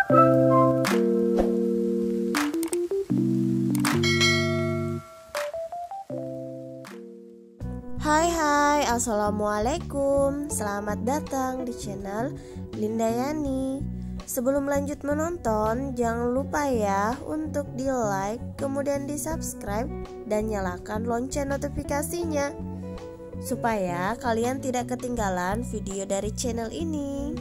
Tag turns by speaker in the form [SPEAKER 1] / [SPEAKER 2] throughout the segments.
[SPEAKER 1] Hai, assalamualaikum. Selamat datang di channel Linda Yani. Sebelum lanjut menonton, jangan lupa ya untuk di like, kemudian di subscribe, dan nyalakan lonceng notifikasinya supaya kalian tidak ketinggalan video dari channel ini.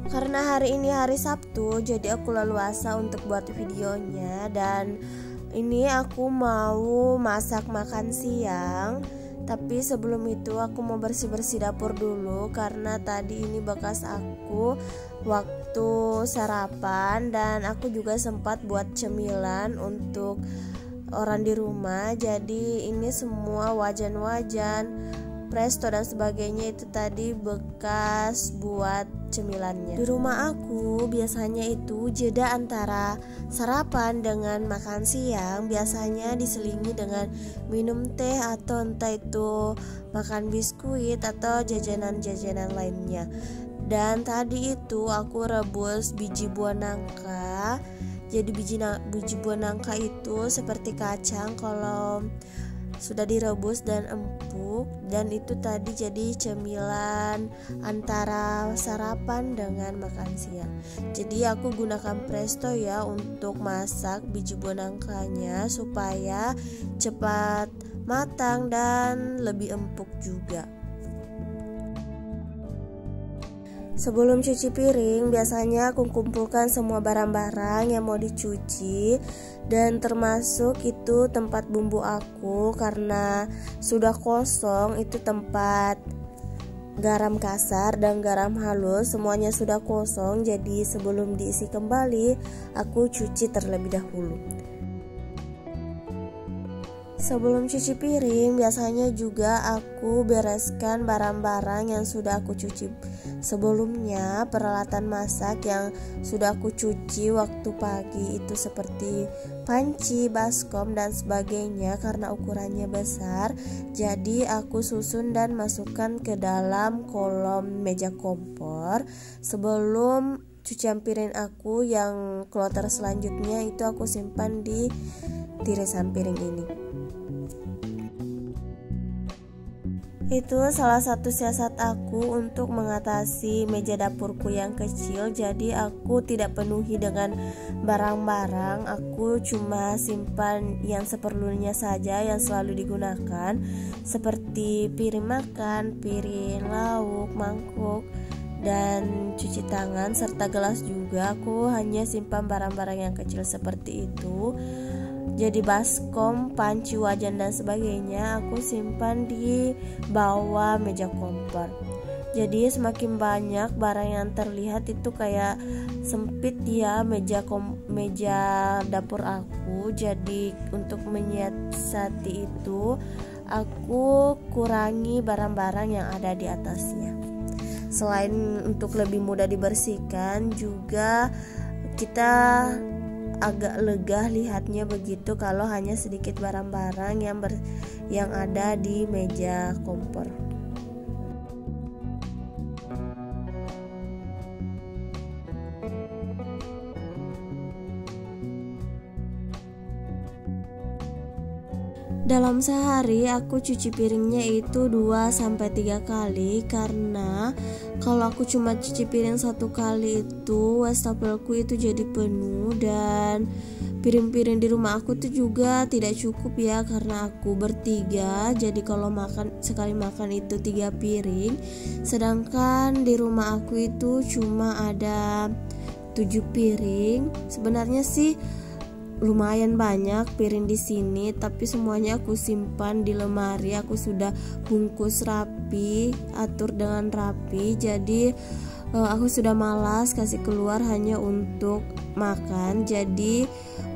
[SPEAKER 1] Karena hari ini hari Sabtu, jadi aku leluasa untuk buat videonya. Dan ini aku mau masak makan siang. Tapi sebelum itu aku mau bersih-bersih dapur dulu, karena tadi ini bekas aku waktu sarapan. Dan aku juga sempat buat cemilan untuk orang di rumah. Jadi ini semua wajan-wajan, presto dan sebagainya itu tadi bekas buat cemilannya. Di rumah aku biasanya itu jeda antara sarapan dengan makan siang biasanya diselingi dengan minum teh atau entah itu makan biskuit atau jajanan-jajanan lainnya. Dan tadi itu aku rebus biji buah nangka. Jadi biji buah nangka itu seperti kacang kalau sudah direbus dan empuk, dan itu tadi jadi cemilan antara sarapan dengan makan siang. Jadi aku gunakan presto ya untuk masak biji buah nangkanya supaya cepat matang dan lebih empuk juga. Sebelum cuci piring, biasanya aku kumpulkan semua barang-barang yang mau dicuci, dan termasuk itu tempat bumbu aku karena sudah kosong. Itu tempat garam kasar dan garam halus semuanya sudah kosong. Jadi sebelum diisi kembali, aku cuci terlebih dahulu. Sebelum cuci piring, biasanya juga aku bereskan barang-barang yang sudah aku cuci sebelumnya. Peralatan masak yang sudah aku cuci waktu pagi itu seperti panci, baskom dan sebagainya. Karena ukurannya besar, jadi aku susun dan masukkan ke dalam kolom meja kompor. Sebelum cucian piring aku yang kloter selanjutnya itu aku simpan di tirisan piring ini. Itu salah satu siasat aku untuk mengatasi meja dapurku yang kecil. Jadi aku tidak penuhi dengan barang-barang, aku cuma simpan yang seperlunya saja yang selalu digunakan, seperti piring makan, piring lauk, mangkuk, dan cuci tangan, serta gelas juga. Aku hanya simpan barang-barang yang kecil seperti itu. Jadi baskom, panci, wajan dan sebagainya aku simpan di bawah meja kompor. Jadi semakin banyak barang yang terlihat itu kayak sempit ya meja dapur aku. Jadi untuk menyiasati itu aku kurangi barang-barang yang ada di atasnya. Selain untuk lebih mudah dibersihkan, juga kita agak lega lihatnya begitu kalau hanya sedikit barang-barang yang ada di meja kompor. Dalam sehari aku cuci piringnya itu 2-3 kali, karena kalau aku cuma cuci piring 1 kali itu wastafelku itu jadi penuh. Dan piring-piring di rumah aku tuh juga tidak cukup ya, karena aku bertiga. Jadi kalau sekali makan itu 3 piring, sedangkan di rumah aku itu cuma ada 7 piring. Sebenarnya sih lumayan banyak piring di sini, tapi semuanya aku simpan di lemari. Aku sudah bungkus rapi, atur dengan rapi. Jadi aku sudah malas kasih keluar hanya untuk makan. Jadi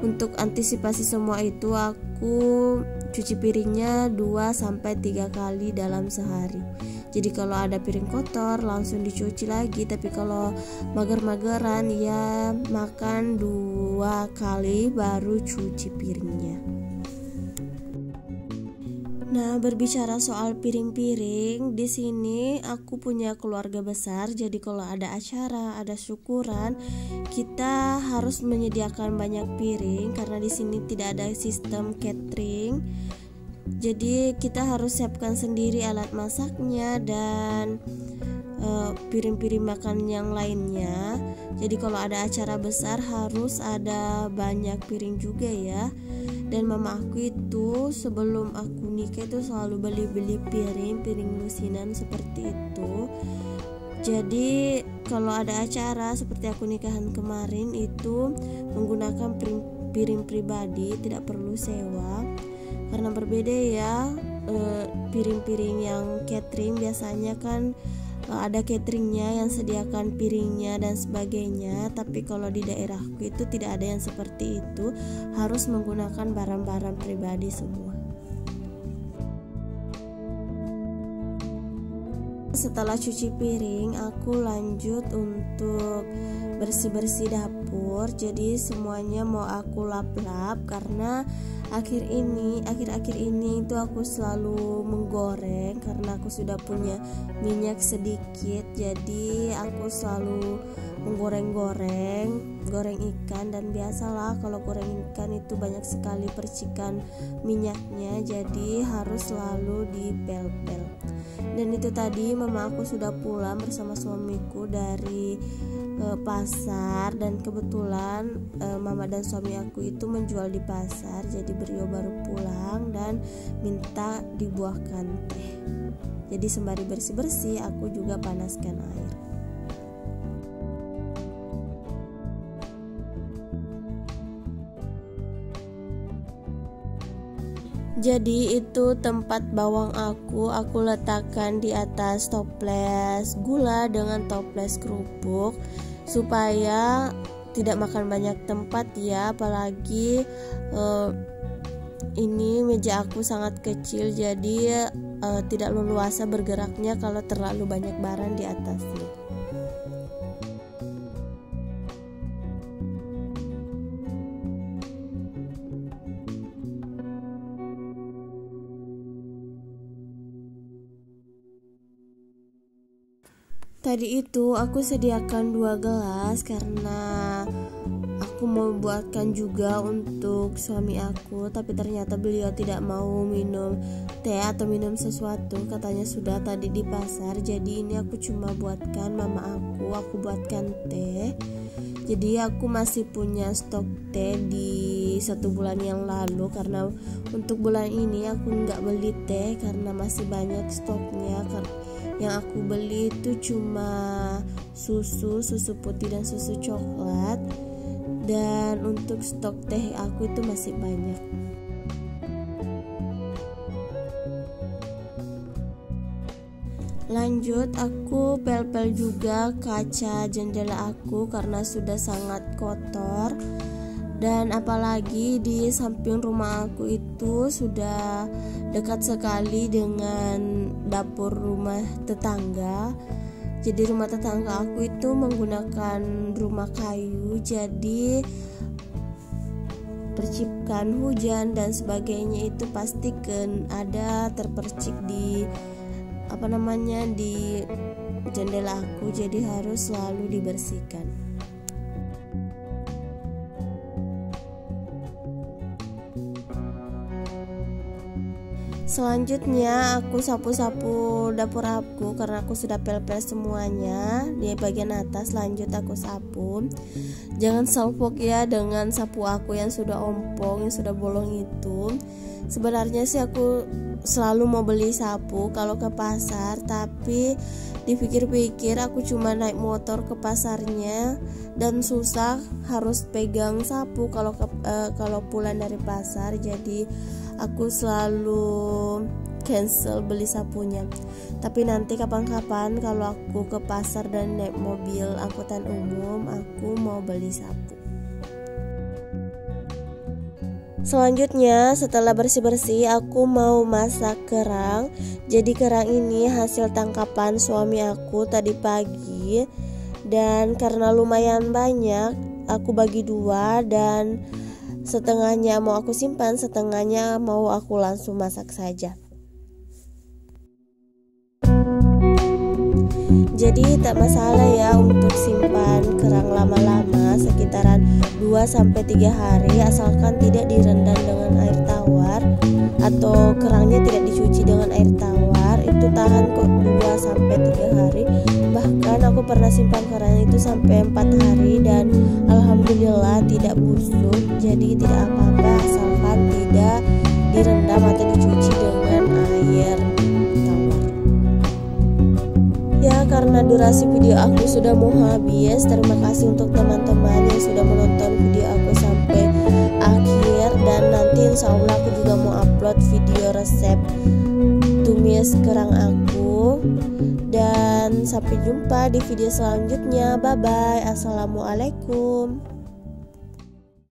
[SPEAKER 1] untuk antisipasi semua itu aku cuci piringnya 2-3 kali dalam sehari. Jadi kalau ada piring kotor langsung dicuci lagi, tapi kalau mager-mageran ya makan 2 kali baru cuci piringnya. Nah, berbicara soal piring-piring, di sini aku punya keluarga besar, jadi kalau ada acara, ada syukuran, kita harus menyediakan banyak piring karena di sini tidak ada sistem catering. Jadi kita harus siapkan sendiri alat masaknya dan piring-piring makan yang lainnya. Jadi kalau ada acara besar harus ada banyak piring juga ya. Dan mama aku itu sebelum aku nikah itu selalu beli piring lusinan seperti itu. Jadi kalau ada acara seperti aku nikahan kemarin itu menggunakan piring pribadi, tidak perlu sewa. Karena berbeda ya, piring-piring yang catering biasanya kan ada cateringnya yang sediakan piringnya dan sebagainya, tapi kalau di daerahku itu tidak ada yang seperti itu, harus menggunakan barang-barang pribadi semua. Setelah cuci piring, aku lanjut untuk bersih-bersih dapur. Jadi semuanya mau aku lap-lap karena akhir-akhir ini itu aku selalu menggoreng karena aku sudah punya minyak sedikit. Jadi aku selalu goreng ikan, dan biasalah kalau goreng ikan itu banyak sekali percikan minyaknya, jadi harus selalu dipel-pel. Dan itu tadi mama aku sudah pulang bersama suamiku dari pasar, dan kebetulan mama dan suami aku itu menjual di pasar, jadi beliau baru pulang dan minta dibuahkan teh. Jadi sembari bersih-bersih aku juga panaskan air. Jadi itu tempat bawang aku letakkan di atas toples gula dengan toples kerupuk supaya tidak makan banyak tempat ya, apalagi ini meja aku sangat kecil, jadi tidak leluasa bergeraknya kalau terlalu banyak barang di atasnya. Tadi itu aku sediakan 2 gelas karena aku mau buatkan juga untuk suami aku, tapi ternyata beliau tidak mau minum teh atau minum sesuatu, katanya sudah tadi di pasar. Jadi ini aku cuma buatkan mama aku buatkan teh. Jadi aku masih punya stok teh di 1 bulan yang lalu, karena untuk bulan ini aku nggak beli teh karena masih banyak stoknya. Yang aku beli itu cuma susu putih dan susu coklat, dan untuk stok teh aku itu masih banyak. Lanjut aku pel-pel juga kaca jendela aku karena sudah sangat kotor, dan apalagi di samping rumah aku itu sudah dekat sekali dengan dapur rumah tetangga. Jadi rumah tetangga aku itu menggunakan rumah kayu, jadi percikan hujan dan sebagainya itu pasti ada terpercik di di jendela aku, jadi harus selalu dibersihkan. Selanjutnya aku sapu-sapu dapur aku karena aku sudah pel-pel semuanya di bagian atas. Lanjut aku sapu. Jangan salpok ya dengan sapu aku yang sudah ompong, yang sudah bolong itu. Sebenarnya sih aku selalu mau beli sapu kalau ke pasar, tapi dipikir-pikir aku cuma naik motor ke pasarnya dan susah harus pegang sapu kalau pulang dari pasar. Jadi aku selalu cancel beli sapunya. Tapi nanti kapan-kapan kalau aku ke pasar dan naik mobil angkutan umum, aku mau beli sapu. Selanjutnya setelah bersih-bersih aku mau masak kerang. Jadi kerang ini hasil tangkapan suami aku tadi pagi, dan karena lumayan banyak aku bagi 2, dan setengahnya mau aku simpan, setengahnya mau aku langsung masak saja. Jadi tak masalah ya untuk simpan kerang lama-lama, sekitaran 2-3 hari, asalkan tidak direndam dengan air tawar atau kerangnya tidak dicuci dengan air tawar. Itu tahan kok 2-3 hari. Bahkan aku pernah simpan kerang itu sampai 4 hari dan alhamdulillah tidak busuk. Jadi tidak apa-apa asalkan tidak direndam atau dicuci dengan air tawar. Ya, karena durasi video aku sudah mau habis. Terima kasih untuk teman-teman yang sudah menonton video aku sampai akhir. Dan nanti insya Allah aku juga mau upload video resep tumis kerang aku. Dan sampai jumpa di video selanjutnya. Bye bye. Assalamualaikum.